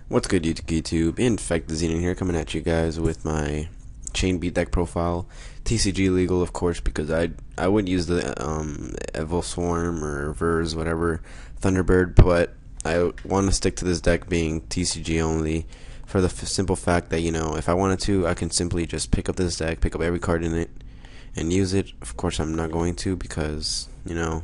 What's good, YuGi-Tube? Infectazine here, coming at you guys with my chain beat deck profile. TCG legal, of course, because I would use the Evil Swarm or Verse, whatever, Thunderbird, but I want to stick to this deck being TCG only for the simple fact that, if I wanted to, I can simply just pick up this deck, pick up every card in it, and use it. Of course, I'm not going to because, the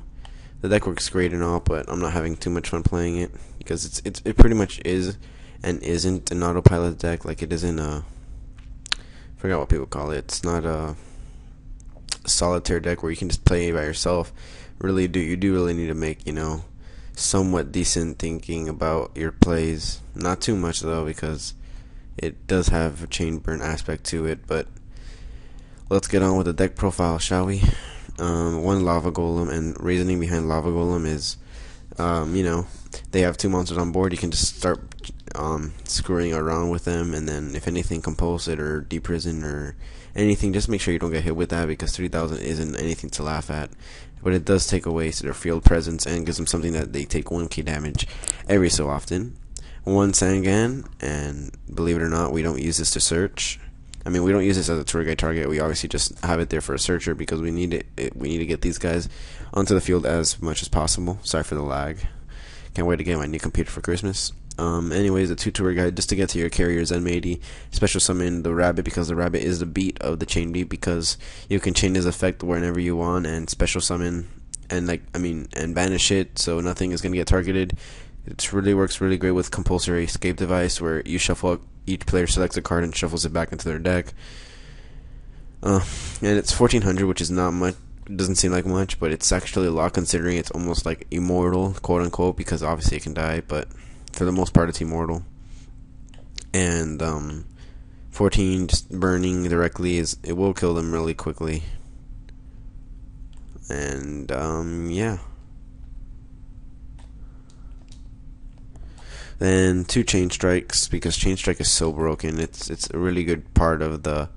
deck works great and all, but I'm not having too much fun playing it because it pretty much is and isn't an autopilot deck. Like, it isn't a, I forgot what people call it. It's not a solitaire deck where you can just play by yourself. You do really need to make, somewhat decent thinking about your plays. Not too much though, because it does have a chain burn aspect to it. But let's get on with the deck profile, shall we? One Lava Golem, and reasoning behind Lava Golem is, they have two monsters on board. You can just start screwing around with them, and then if anything, compulse it or deprison or anything. Just make sure you don't get hit with that, because 3,000 isn't anything to laugh at. But it does take away their field presence and gives them something that they take 1k damage every so often. One Sangan, and believe it or not, we don't use this to search. I mean, we don't use this as a tour guide target. We obviously just have it there for a searcher because we need it. We need to get these guys onto the field as much as possible. Sorry for the lag. Can't wait to get my new computer for Christmas. Anyways, the 2 tour guide, just to get to your carrier Zen-Maidi, special summon the rabbit, because the rabbit is the beat of the chain beat, because you can chain his effect whenever you want and special summon and banish it, so nothing is gonna get targeted. It really works really great with compulsory escape device, where you shuffle, each player selects a card and shuffles it back into their deck. And it's 1400, which is not much. It doesn't seem like much, but it's actually a lot, considering it's almost like immortal, quote unquote, because obviously it can die, but for the most part it's immortal. And 14 just burning directly it will kill them really quickly. And yeah. Then 2 chain strikes, because chain strike is so broken. It's a really good part of the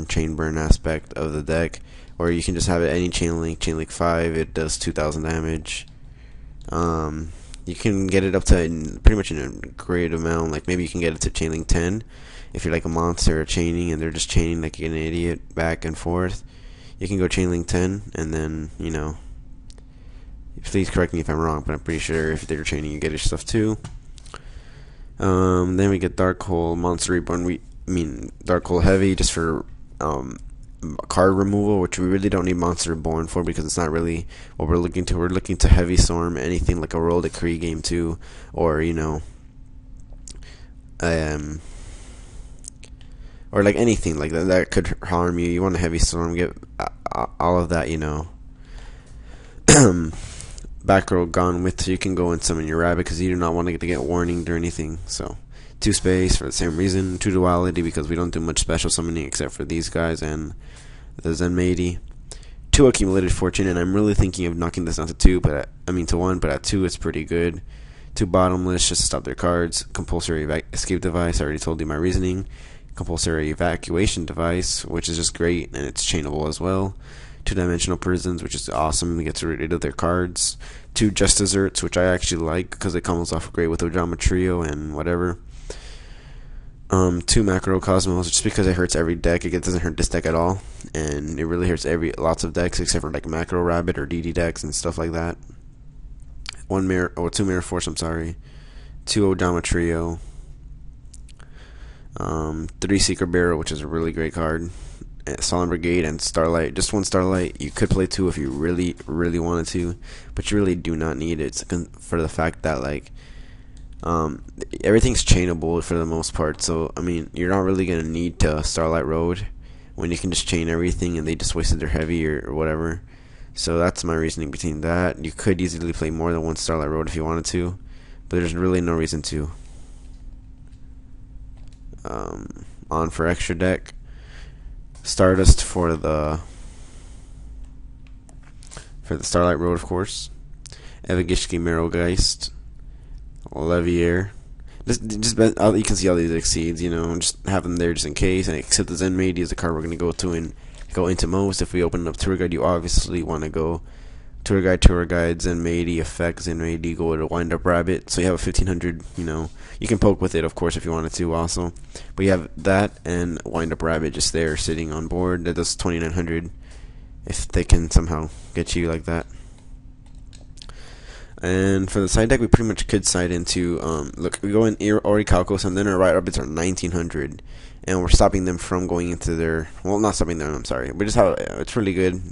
chain burn aspect of the deck, or you can just have it any chain link 5. It does 2,000 damage. You can get it up to pretty much in a great amount. Like, maybe you can get it to chain link 10 if you're like a monster chaining and they're just chaining like an idiot back and forth. You can go chain link 10, and then, please correct me if I'm wrong, but I'm pretty sure if they're chaining, you get your stuff too. Then we get Dark Hole Monster Reborn. Dark Hole Heavy, just for card removal, which we really don't need Monster Reborn for, because it's not really what we're looking to. We're looking to heavy storm anything like a Roll Decree game 2, or or like anything like that could harm you. You want a heavy storm, get all of that, back row gone with, so you can go and summon your rabbit, because you do not want to get warninged or anything. So 2 space for the same reason. 2 duality, because we don't do much special summoning except for these guys and the Zen-Maidi. 2 accumulated fortune, and I'm really thinking of knocking this down to 2, to 1, but at 2 it's pretty good. 2 bottomless, just to stop their cards. Compulsory escape device, I already told you my reasoning. Compulsory evacuation device, which is just great, and it's chainable as well. 2-dimensional prisons, which is awesome. They get rid of their cards. 2 just desserts, which I actually like because it comes off great with Ojama Trio and whatever. 2 macro cosmos, just because it hurts every deck. It doesn't hurt this deck at all, and it really hurts lots of decks except for like macro rabbit or DD decks and stuff like that. 2 mirror force. 2 Ojama Trio. 3 Seeker Barrel, which is a really great card. Solemn Brigade and Starlight. Just 1 Starlight. You could play 2 if you really, really wanted to, but you really do not need it, for the fact that everything's chainable for the most part. So you're not really gonna need to Starlight Road when you can just chain everything, and they just wasted their heavy or whatever. So that's my reasoning between that. You could easily play more than 1 Starlight Road if you wanted to, but there's really no reason to. On for extra deck. Stardust for the Starlight Road, of course. Evagishki Merrowgeist. Levier. You can see all these exceeds, just have them there just in case. And except the Zen-Maidi is the card we're going to go into most. If we open up Tour Guide, you obviously want to go tour guides, and Meiji effects, and Meiji go to wind up rabbit. So you have a 1500. You can poke with it, of course, if you wanted to also. But you have that and wind up rabbit just there sitting on board. That does 2900 if they can somehow get you like that. And for the side deck, we pretty much could side into, look, we go in Orichalcos, and then our right rabbits are 1900, and we're stopping them from going into their, well, not stopping them, I'm sorry, but just how, it's really good.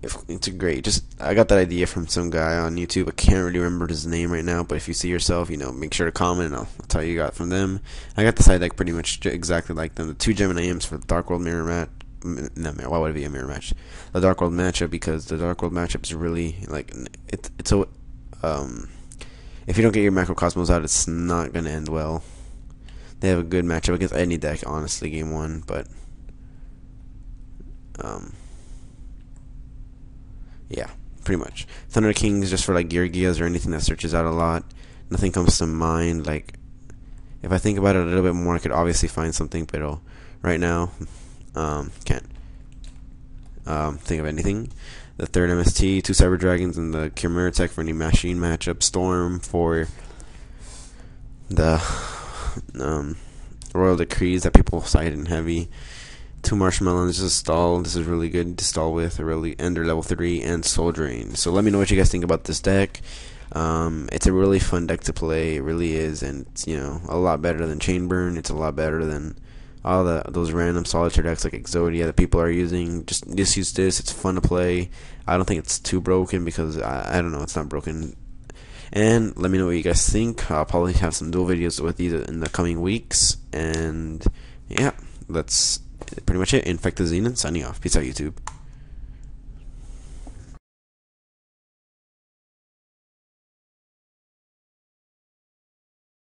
It's great. Just, I got that idea from some guy on YouTube. I can't really remember his name right now, but if you see yourself, make sure to comment, and I'll tell you got from them. I got the side deck pretty much exactly like them. The 2 Gemini Imps for the Dark World mirror match. No, why would it be a mirror match? The Dark World matchup, because the Dark World matchup is really like it's a if you don't get your Macrocosmos out, it's not gonna end well. They have a good matchup against any deck, honestly, game 1, but yeah, pretty much. Thunder Kings just for like Geargias or anything that searches out a lot. Nothing comes to mind. Like, if I think about it a little bit more, I could obviously find something, but right now, can't think of anything. The 3rd MST, 2 Cyber Dragons, and the Chimera Tech for any machine matchup. Storm for the Royal Decrees that people cite in heavy. 2 Marshmallows just stall. This is really good to stall with. Really Ender level 3 and Soul Drain. So let me know what you guys think about this deck. It's a really fun deck to play. It really is, and it's a lot better than Chainburn. It's a lot better than all those random solitaire decks like Exodia that people are using. Just use this. It's fun to play. I don't think it's too broken, because I don't know, it's not broken. And let me know what you guys think. I'll probably have some dual videos with these in the coming weeks. And yeah, that's pretty much it. Infected Xenon signing off. Peace out, YouTube.